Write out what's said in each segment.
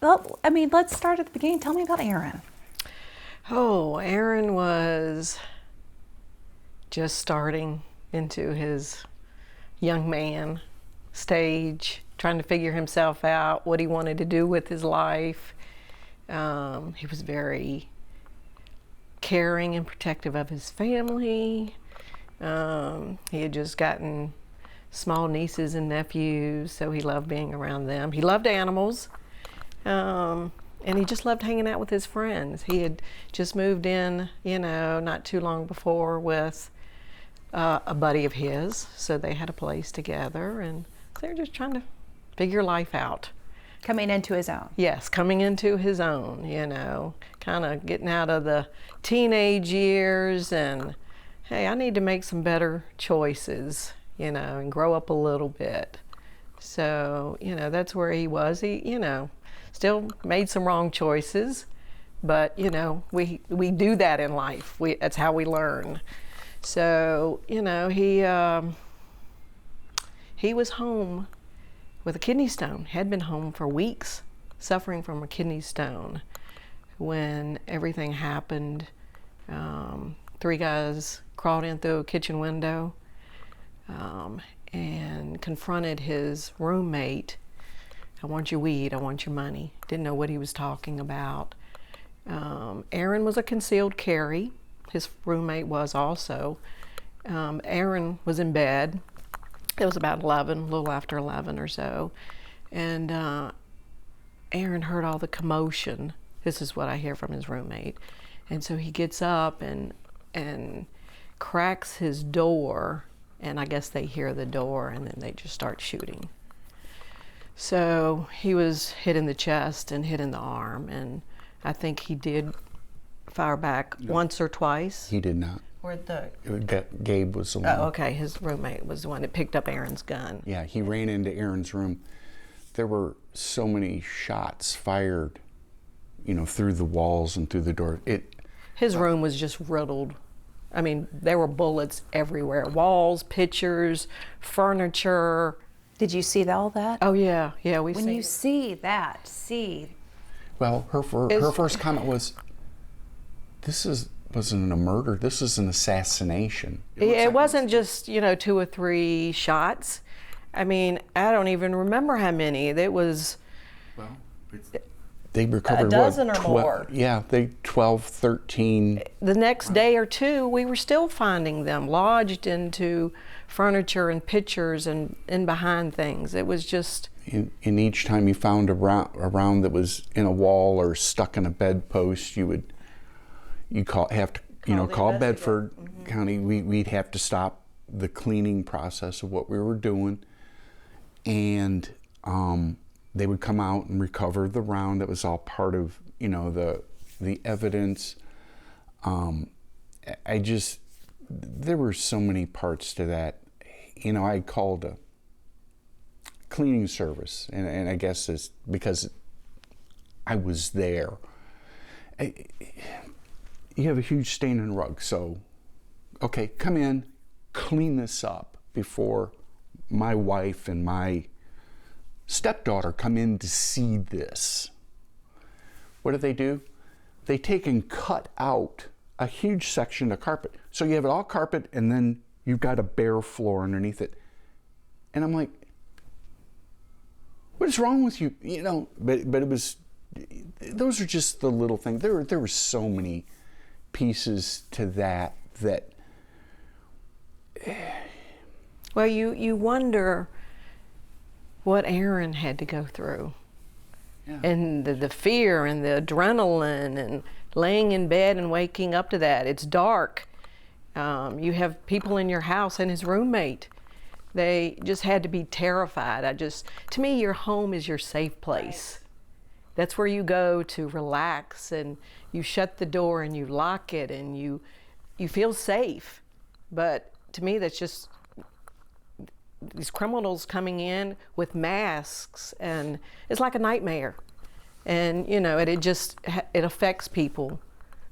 Well, I mean, let's start at the beginning. Tell me about Aaron. Oh, Aaron was just starting into his young man stage, trying to figure himself out, what he wanted to do with his life. He was very caring and protective of his family. He had just gotten small nieces and nephews, so he loved being around them. He loved animals, and he just loved hanging out with his friends. He had just moved in, not too long before with a buddy of his, so they had a place together, and they were just trying to figure life out. Coming into his own. Yes, coming into his own, kind of getting out of the teenage years and, hey, I need to make some better choices, and grow up a little bit. So, that's where he was. He, still made some wrong choices, but, we do that in life. That's how we learn. So, he was home with a kidney stone, had been home for weeks suffering from a kidney stone when everything happened. 3 guys crawled in through a kitchen window and confronted his roommate. I want your weed, I want your money. Didn't know what he was talking about. Aaron was a concealed carry. His roommate was also. Aaron was in bed. It was about 11, a little after 11 or so. And Aaron heard all the commotion. This is what I hear from his roommate. And so he gets up and cracks his door, and I guess they hear the door, and then they just start shooting. So he was hit in the chest and hit in the arm, and I think he did fire back once or twice. He did not. Gabe was the one. Oh, okay. His roommate was the one that picked up Aaron's gun. Yeah, he ran into Aaron's room. There were so many shots fired, through the walls and through the door. His room was just riddled. I mean, there were bullets everywhere. Walls, pictures, furniture. Did you see all that? Oh, yeah. Yeah, we When you see that, Well, her first comment was, wasn't a murder, this is an assassination. It wasn't just, 2 or 3 shots. I mean, I don't even remember how many. It was... Well, they recovered a dozen or more. Yeah, 12, 13. The next day or two, we were still finding them lodged into furniture and pictures and in behind things. It was just... And each time you found a round that was in a wall or stuck in a bedpost, you call Bedford County. We'd have to stop the cleaning process of what we were doing, and they would come out and recover the round. That was all part of the evidence. There were so many parts to that. I called a cleaning service, and I guess it's because I was there. You have a huge stain in the rug, so, okay, come in, clean this up before my wife and my stepdaughter come in to see this. What do? They take and cut out a huge section of carpet. So you have it all carpet, and then you've got a bare floor underneath it. And I'm like, what is wrong with you? But it was, those are just the little things. There were so many pieces to that. Well, you wonder what Aaron had to go through. Yeah. And the fear and the adrenaline and laying in bed and waking up to that. It's dark. You have people in your house and his roommate. They just had to be terrified. To me, your home is your safe place. That's where you go to relax, and you shut the door and you lock it and you feel safe. But to me, that's just these criminals coming in with masks, and it's like a nightmare. And it affects people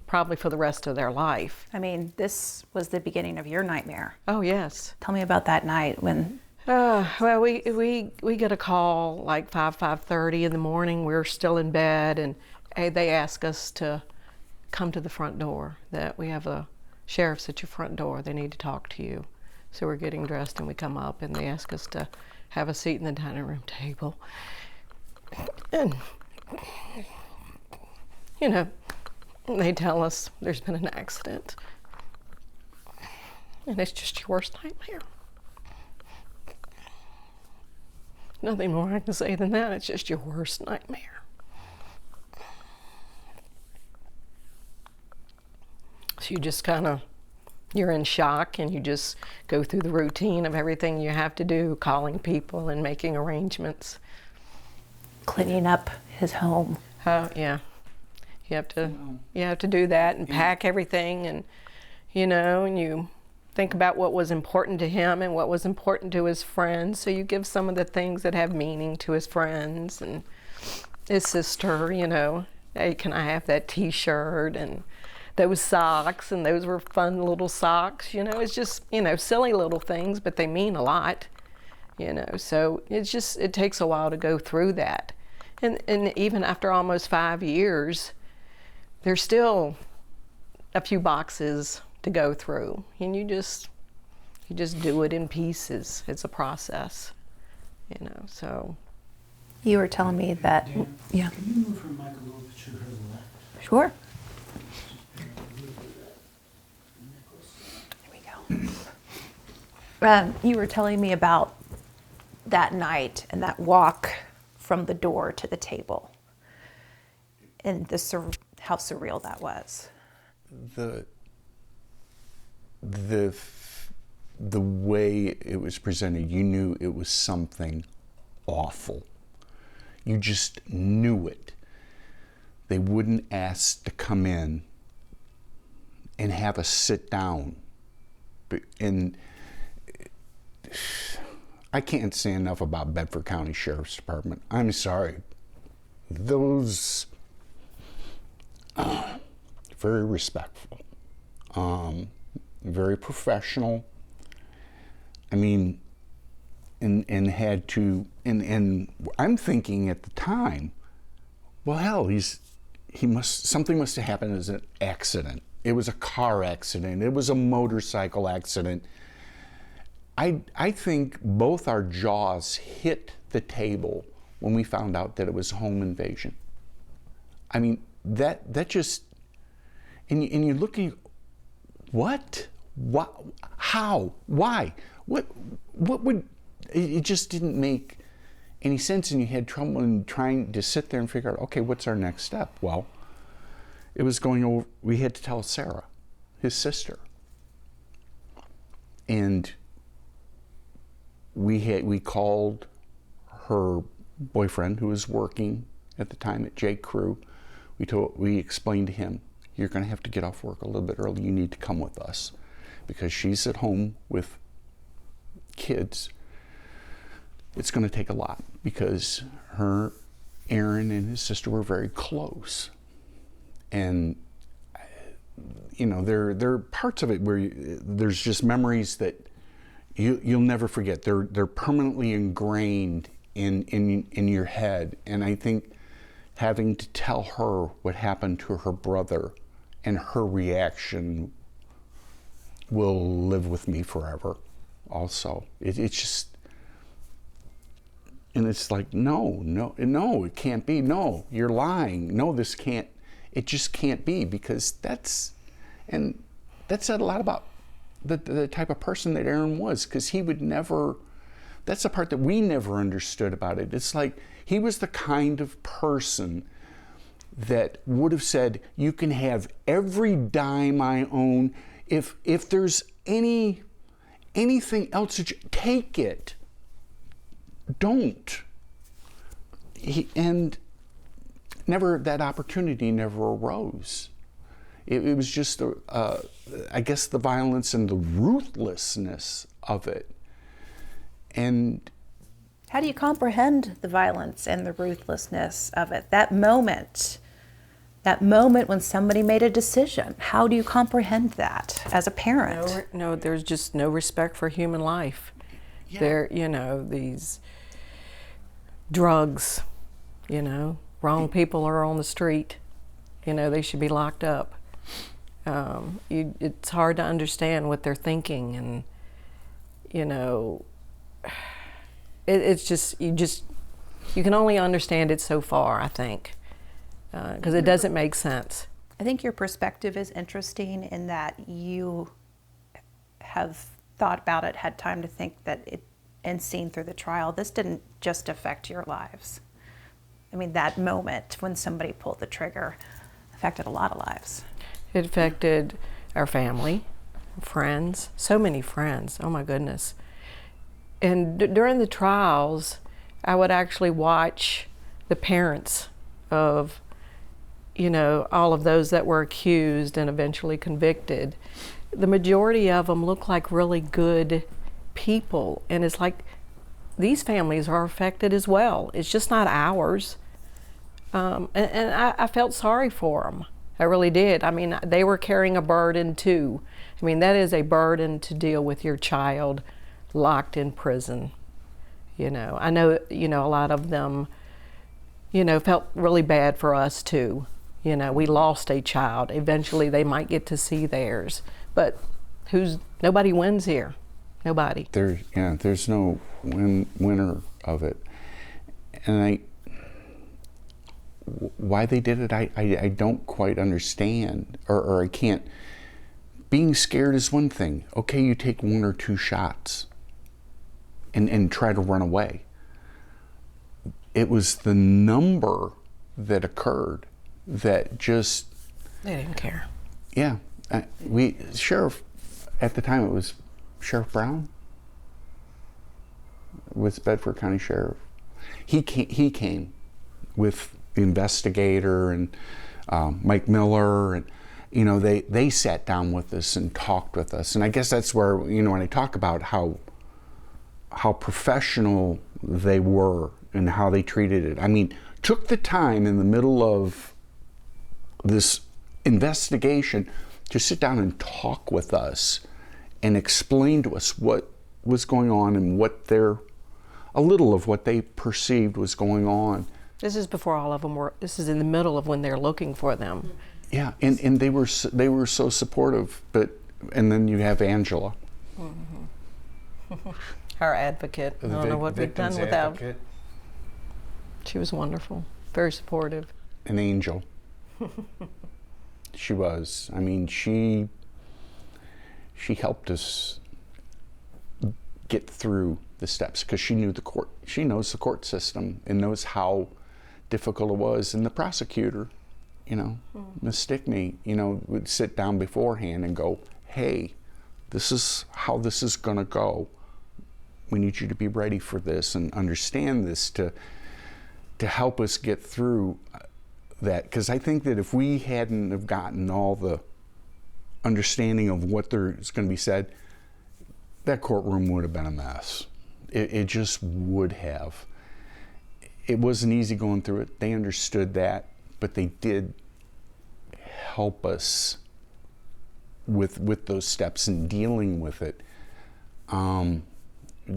probably for the rest of their life. I mean, this was the beginning of your nightmare. Oh, yes. Tell me about that night when Well, we get a call like 5:30 in the morning. We're still in bed, and they ask us to come to the front door, that we have a sheriff's at your front door. They need to talk to you. So we're getting dressed, and we come up, and they ask us to have a seat in the dining room table. And, you know, they tell us there's been an accident. And it's just your worst nightmare. Nothing more I can say than that. It's just your worst nightmare. So you just you're in shock, and you just go through the routine of everything you have to do, calling people and making arrangements. Cleaning up his home. Oh, yeah. You have to do that and pack everything, and, you know, and you think about what was important to him and what was important to his friends. So you give some of the things that have meaning to his friends and his sister, you know. Hey, can I have that T-shirt and those socks? And those were fun little socks, you know. It's just, you know, silly little things, but they mean a lot, you know. So it takes a while to go through that. And even after almost 5 years, there's still a few boxes to go through, and you just do it in pieces. It's a process, you know. So You were telling me that. Dan, Yeah. Can you move her mic a little bit to her left? Sure. There we go. You were telling me about that night and that walk from the door to the table, and how surreal that was. The way it was presented, you knew it was something awful. You just knew it. They wouldn't ask to come in and have us sit down. And I can't say enough about Bedford County Sheriff's Department. I'm sorry. Those, very respectful, very professional. I mean, and had to, and I'm thinking at the time, well, hell, something must have happened as an accident. It was a car accident. It was a motorcycle accident. I think both our jaws hit the table when we found out that it was a home invasion. I mean, that just, and you're looking, what? How? Why? What would, it just didn't make any sense, and you had trouble in trying to sit there and figure out, okay, what's our next step? Well, it was going over, we had to tell Sarah, his sister. And we called her boyfriend, who was working at the time at J. Crew. We explained to him, you're going to have to get off work a little bit early. You need to come with us because she's at home with kids. It's going to take a lot because Aaron and his sister were very close. And, you know, there are parts of it where there's just memories that you'll never forget. They're permanently ingrained in your head. And I think having to tell her what happened to her brother and her reaction will live with me forever also. It's just, and it's like, no, it can't be. No, you're lying. No, it just can't be, because that said a lot about the type of person that Aaron was, because he would never, that's the part that we never understood about it. It's like he was the kind of person that would have said, you can have every dime I own. If there's anything else, take it. Don't. And never, that opportunity never arose. It was just, I guess, the violence and the ruthlessness of it. And How do you comprehend the violence and the ruthlessness of it? That moment when somebody made a decision, how do you comprehend that as a parent? No, there's just no respect for human life. Yeah. They're, these drugs, wrong people are on the street. They should be locked up. It's hard to understand what they're thinking, and it's just you can only understand it so far, I think, because it doesn't make sense. I think your perspective is interesting in that you have thought about it, had time to think that it, and seen through the trial. This didn't just affect your lives. I mean, that moment when somebody pulled the trigger affected a lot of lives. It affected our family, friends, so many friends. Oh my goodness. And during the trials, I would actually watch the parents of, all of those that were accused and eventually convicted. The majority of them look like really good people, and it's like these families are affected as well. It's just not ours. And I felt sorry for them. I really did. I mean, they were carrying a burden too. I mean, that is a burden to deal with your child locked in prison. I know, a lot of them, felt really bad for us too. We lost a child. Eventually they might get to see theirs, but nobody wins here. Nobody. There's no winner of it. And why they did it, I don't quite understand, or I can't. Being scared is one thing. Okay, you take 1 or 2 shots and try to run away. It was the number that occurred that just... They didn't care. Yeah. Sheriff, at the time it was Sheriff Brown, with Bedford County Sheriff. He came with the investigator and Mike Miller, and they sat down with us and talked with us. And I guess that's where, when I talk about how professional they were and how they treated it. I mean, took the time in the middle of this investigation to sit down and talk with us and explain to us what was going on and a little of what they perceived was going on. This is before all of them were, this is in the middle of when they're looking for them. Yeah, and they were so supportive, and then you have Angela. Mm-hmm. Our advocate. I don't know what we've done without. She was wonderful, very supportive. An angel. She was. I mean, she helped us get through the steps because she knew the court. She knows the court system and knows how difficult it was. And the prosecutor, Ms. Stickney, would sit down beforehand and go, hey, this is how this is going to go. We need you to be ready for this and understand this to help us get through that. Because I think that if we hadn't have gotten all the understanding of what there's going to be said, that courtroom would have been a mess. It just would have. It wasn't easy going through it. They understood that, but they did help us with those steps and dealing with it.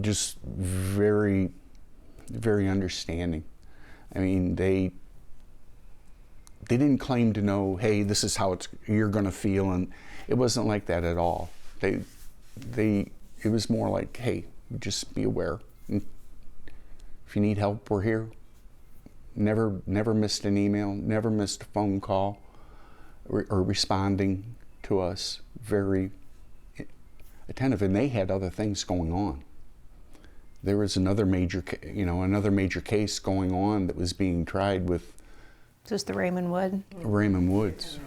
Just very, very understanding. I mean, they didn't claim to know, hey, this is how you're going to feel, and it wasn't like that at all. It was more like, hey, just be aware. And if you need help, we're here. Never missed an email, never missed a phone call, or responding to us. Very attentive, and they had other things going on. There was another major case going on that was being tried with. Just the Raymond Woods.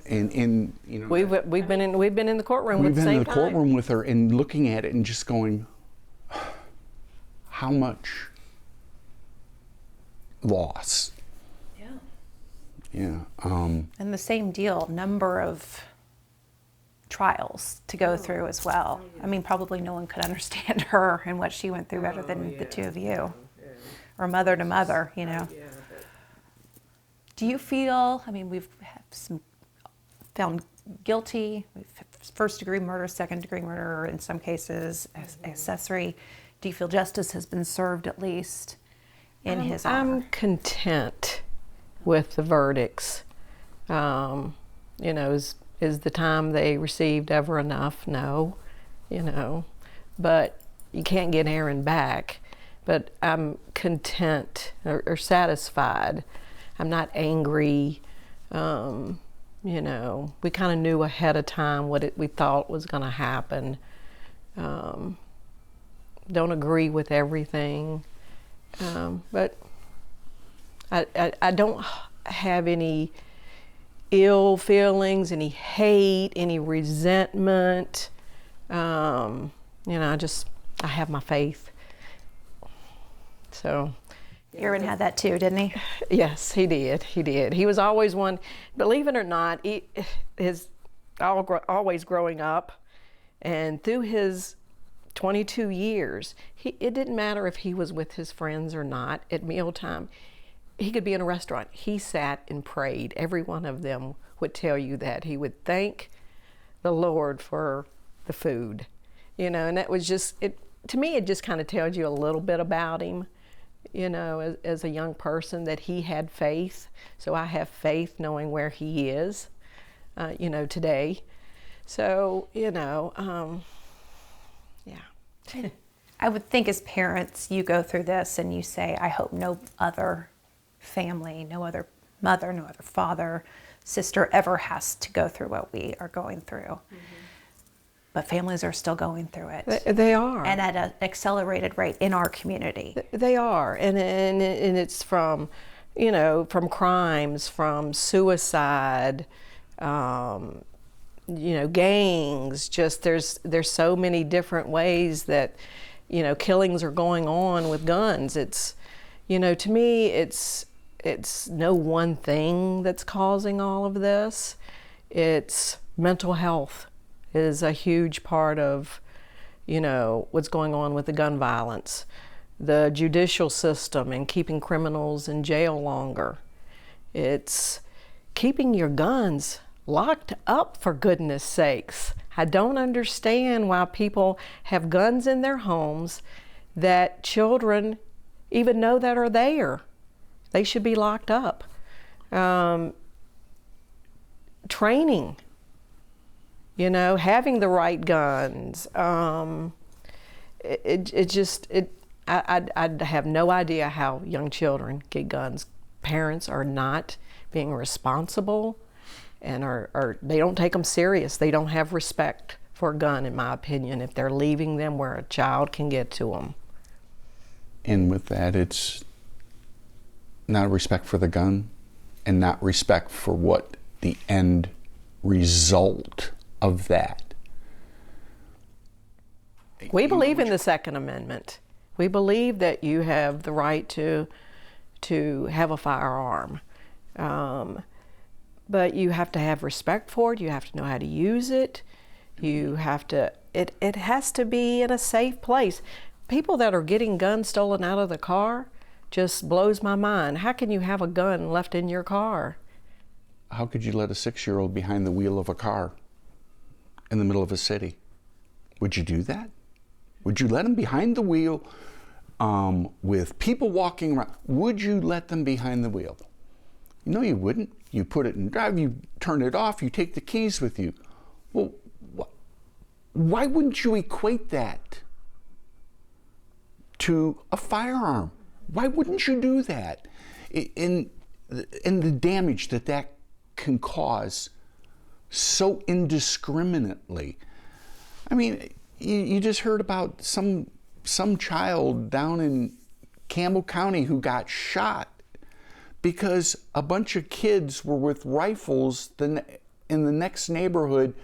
And we've been in the courtroom with the same time. We've been in the courtroom with her and looking at it and just going, how much loss? Yeah. And the same deal, number of trials to go through as well. I mean, probably no one could understand her and what she went through better than the two of you, or mother to mother, Do you feel, I mean, we've had some found guilty, first-degree murder, second-degree murder, in some cases, accessory. Do you feel justice has been served at least in his honor? I'm content with the verdicts. You know, is the time they received ever enough? No, you know, but you can't get Aaron back. But I'm content or satisfied. I'm not angry. You know, we kind of knew ahead of time what we thought was going to happen. Don't agree with everything, but I don't have any ill feelings, any hate, any resentment. You know, I have my faith. So. Aaron had that too, didn't he? Yes, he did. He did. He was always one, believe it or not, always growing up, and through his 22 years, it didn't matter if he was with his friends or not at mealtime. He could be in a restaurant. He sat and prayed. Every one of them would tell you that. He would thank the Lord for the food, you know, and that was just, to me, it just kind of tells you a little bit about him. You know, as a young person, that he had faith. So I have faith knowing where he is, you know, today. So, you know, yeah. I would think as parents, you go through this and you say, I hope no other family, no other mother, no other father, sister ever has to go through what we are going through. Mm-hmm. But families are still going through it. They are. And at an accelerated rate in our community. They are. And it's from, you know, from crimes, from suicide, you know, gangs. Just there's so many different ways that, you know, killings are going on with guns. It's, you know, to me, it's no one thing that's causing all of this. It's mental health is a huge part of, you know, what's going on with the gun violence, the judicial system and keeping criminals in jail longer. It's keeping your guns locked up, for goodness sakes. I don't understand why people have guns in their homes that children even know that are there. They should be locked up. Training. You know, having the right guns. I have no idea how young children get guns. Parents are not being responsible, and they don't take them serious. They don't have respect for a gun, in my opinion, if they're leaving them where a child can get to them. And with that, it's not respect for the gun and not respect for what the end result of that. We believe in the Second Amendment. We believe that you have the right to have a firearm. But you have to have respect for it. You have to know how to use it. You have to, it has to be in a safe place. People that are getting guns stolen out of the car just blows my mind. How can you have a gun left in your car? How could you let a 6-year-old behind the wheel of a car in the middle of a city? Would you do that? Would you let them behind the wheel with people walking around? Would you let them behind the wheel? No, you wouldn't. You put it in drive, you turn it off, you take the keys with you. Well, why wouldn't you equate that to a firearm? Why wouldn't you do that? In the damage that can cause so indiscriminately. I mean, you just heard about some child down in Campbell County who got shot because a bunch of kids were with rifles in the next neighborhood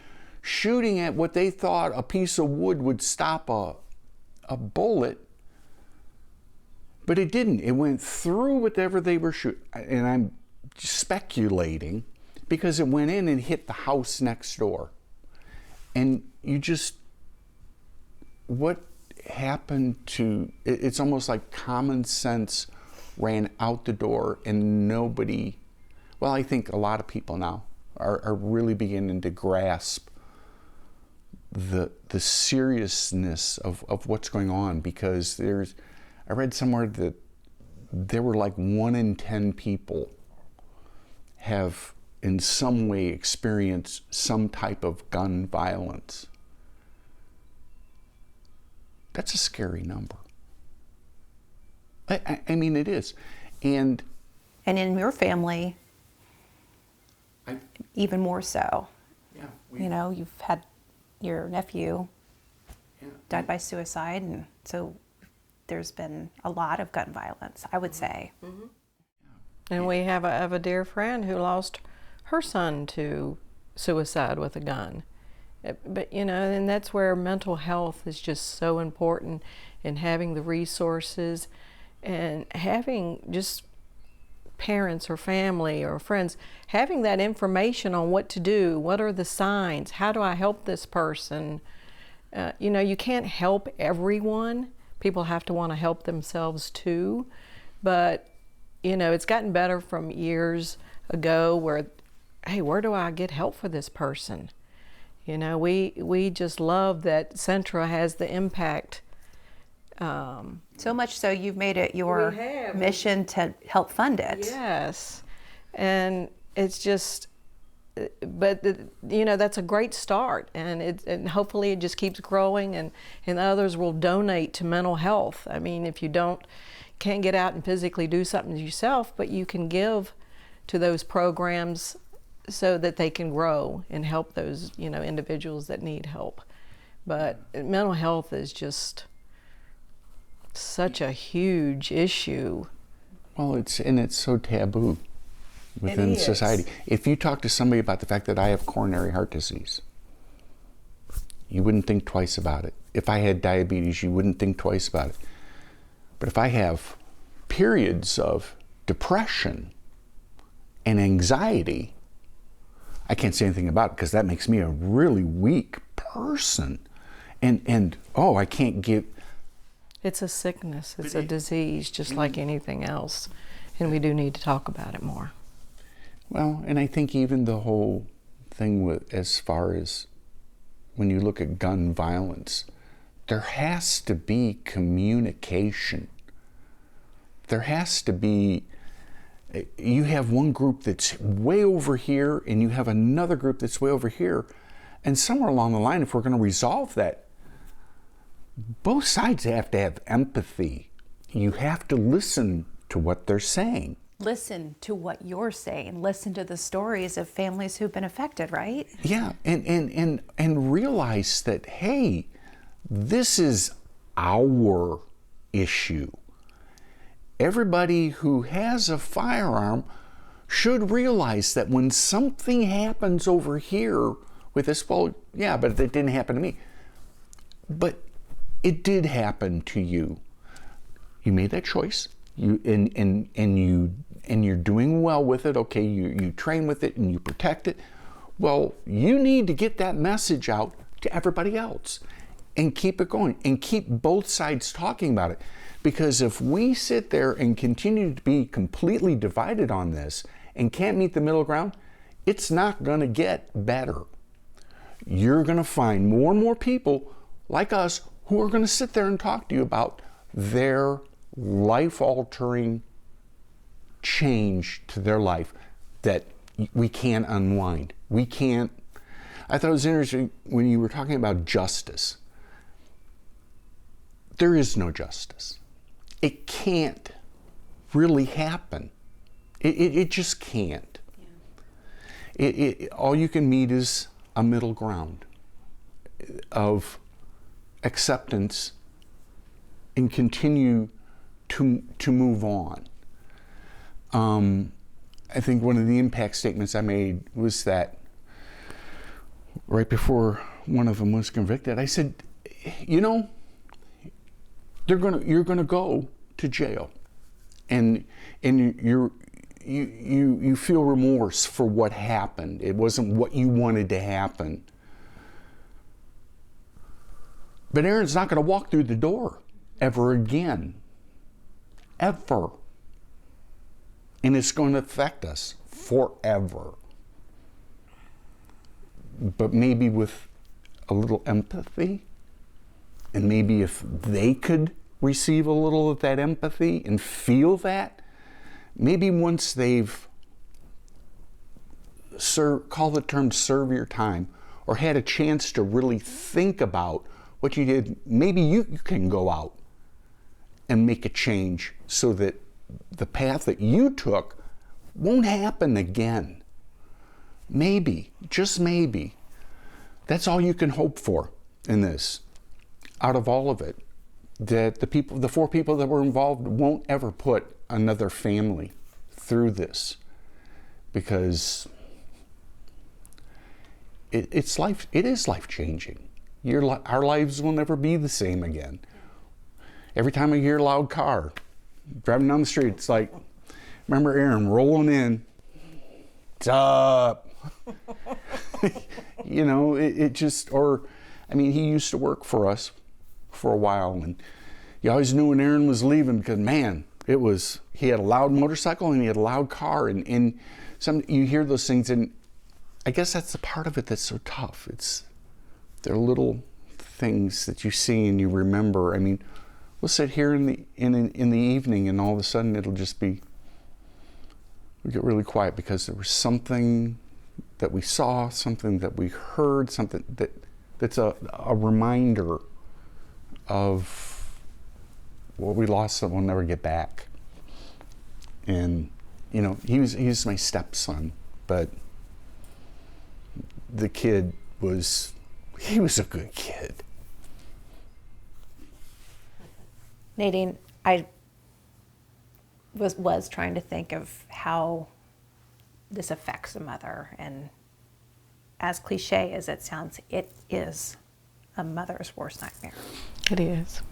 shooting at what they thought a piece of wood would stop a bullet, but it didn't. It went through whatever they were shooting. And I'm speculating because it went in and hit the house next door. And what happened to, it's almost like common sense ran out the door and nobody, well, I think a lot of people now are really beginning to grasp the seriousness of what's going on, because I read somewhere that there were like 1 in 10 people have in some way experienced some type of gun violence. That's a scary number. I mean, it is. And in your family, even more so. yeah, You know, you've had your nephew died by suicide, and so there's been a lot of gun violence, I would say. Mm-hmm. And we have a dear friend who lost her son to suicide with a gun. But, you know, and that's where mental health is just so important, and having the resources and having just parents or family or friends having that information on what to do. What are the signs? How do I help this person? You know, you can't help everyone. People have to want to help themselves too. But, you know, it's gotten better from years ago where, hey, where do I get help for this person? You know, we just love that Centra has the impact. So much so you've made it your mission to help fund it. Yes. And it's just, but you know, that's a great start, and hopefully it just keeps growing, and others will donate to mental health. I mean, if you can't get out and physically do something yourself, but you can give to those programs so that they can grow and help those, you know, individuals that need help. But mental health is just such a huge issue. well, it's so taboo within society. If you talk to somebody about the fact that I have coronary heart disease, you wouldn't think twice about it. If I had diabetes, you wouldn't think twice about it. But if I have periods of depression and anxiety, I can't say anything about it, because that makes me a really weak person. And I can't give. It's a sickness, it's a disease, just like anything else. And we do need to talk about it more. Well, and I think even the whole thing with, as far as when you look at gun violence, there has to be communication. There has to be, you have one group that's way over here and you have another group that's way over here. And somewhere along the line, if we're going to resolve that, both sides have to have empathy. You have to listen to what they're saying. Listen to what you're saying. Listen to the stories of families who've been affected, right? Yeah, and realize that, hey, this is our issue. Everybody who has a firearm should realize that when something happens over here with this, well, yeah, but it didn't happen to me. But it did happen to you. You made that choice. And you're doing well with it. Okay, you train with it and you protect it. Well, you need to get that message out to everybody else and keep it going and keep both sides talking about it. Because if we sit there and continue to be completely divided on this and can't meet the middle ground, it's not going to get better. You're going to find more and more people like us who are going to sit there and talk to you about their life-altering change to their life that we can't unwind. We can't. I thought it was interesting when you were talking about justice. There is no justice. It can't really happen. It just can't. Yeah. All you can meet is a middle ground of acceptance and continue to move on. I think one of the impact statements I made was that right before one of them was convicted, I said, you know, you're gonna go to jail, and you feel remorse for what happened. It wasn't what you wanted to happen. But Aaron's not going to walk through the door ever again. Ever. And it's going to affect us forever. But maybe with a little empathy, and maybe if they could receive a little of that empathy and feel that, maybe once they've call the term serve your time, or had a chance to really think about what you did, maybe you can go out and make a change so that the path that you took won't happen again. Maybe, just maybe. That's all you can hope for in this, out of all of it. That the 4 people that were involved won't ever put another family through this, because it is life-changing. Our lives will never be the same again. Every time I hear a loud car driving down the street, it's like, remember Aaron rolling in, "What's up?" You know, it just, or, I mean, he used to work for us for a while, and you always knew when Aaron was leaving, because, man, he had a loud motorcycle and he had a loud car, and you hear those things, and I guess that's the part of it that's so tough. They're little things that you see and you remember. I mean, we'll sit here in the evening, and all of a sudden we get really quiet because there was something that we saw, something that we heard, something that's a reminder of what we lost that we'll never get back. And you know, he was my stepson, but the kid was a good kid. Nadine, I was trying to think of how this affects a mother, and as cliche as it sounds, it is a mother's worst nightmare. It is.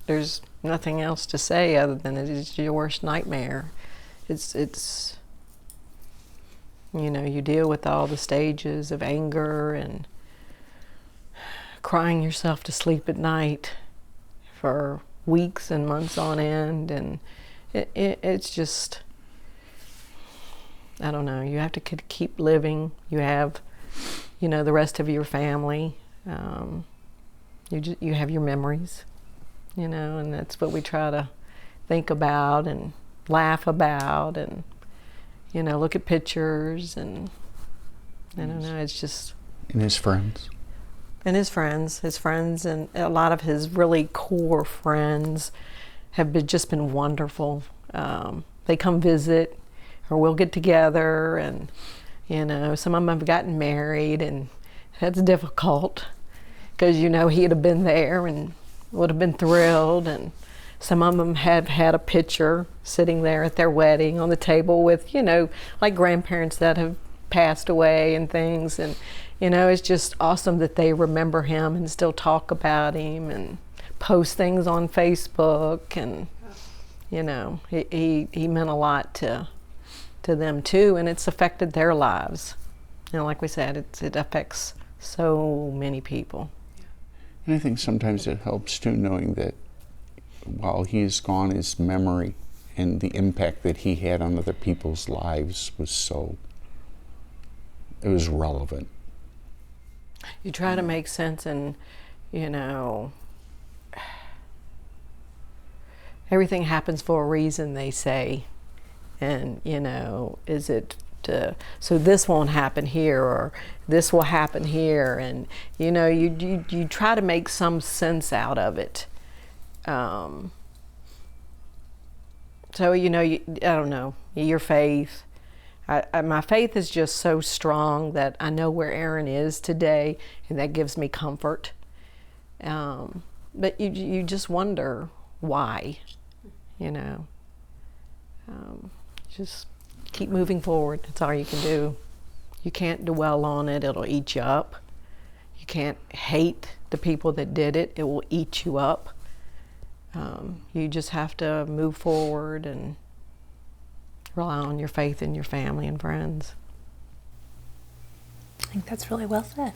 There's nothing else to say other than it is your worst nightmare. It's you know, you deal with all the stages of anger and crying yourself to sleep at night for weeks and months on end, and it's just, I don't know, you have to keep living. You have, you know, the rest of your family. You have your memories, you know, and that's what we try to think about and laugh about, and you know, look at pictures, and I don't know, it's just... And his friends. And his friends, and a lot of his really core friends have just been wonderful. They come visit, or we'll get together, and, you know, some of them have gotten married, and that's difficult, because, you know, he'd have been there and would have been thrilled, and some of them have had a picture sitting there at their wedding on the table with, you know, like grandparents that have passed away and things. And, you know, it's just awesome that they remember him and still talk about him and post things on Facebook. And, you know, he meant a lot to them too, and it's affected their lives. You know, like we said, it affects so many people. And I think sometimes it helps too, knowing that while he's gone, his memory and the impact that he had on other people's lives it was relevant. You try to make sense, and, you know, everything happens for a reason, they say. And, you know, is it so this won't happen here, or this will happen here, and, you know, you try to make some sense out of it. So, you know, I don't know, your faith. My faith is just so strong that I know where Aaron is today, and that gives me comfort. But you just wonder why, you know. Just keep moving forward. That's all you can do. You can't dwell on it. It'll eat you up. You can't hate the people that did it. It will eat you up. You just have to move forward and rely on your faith in your family and friends. I think that's really well said.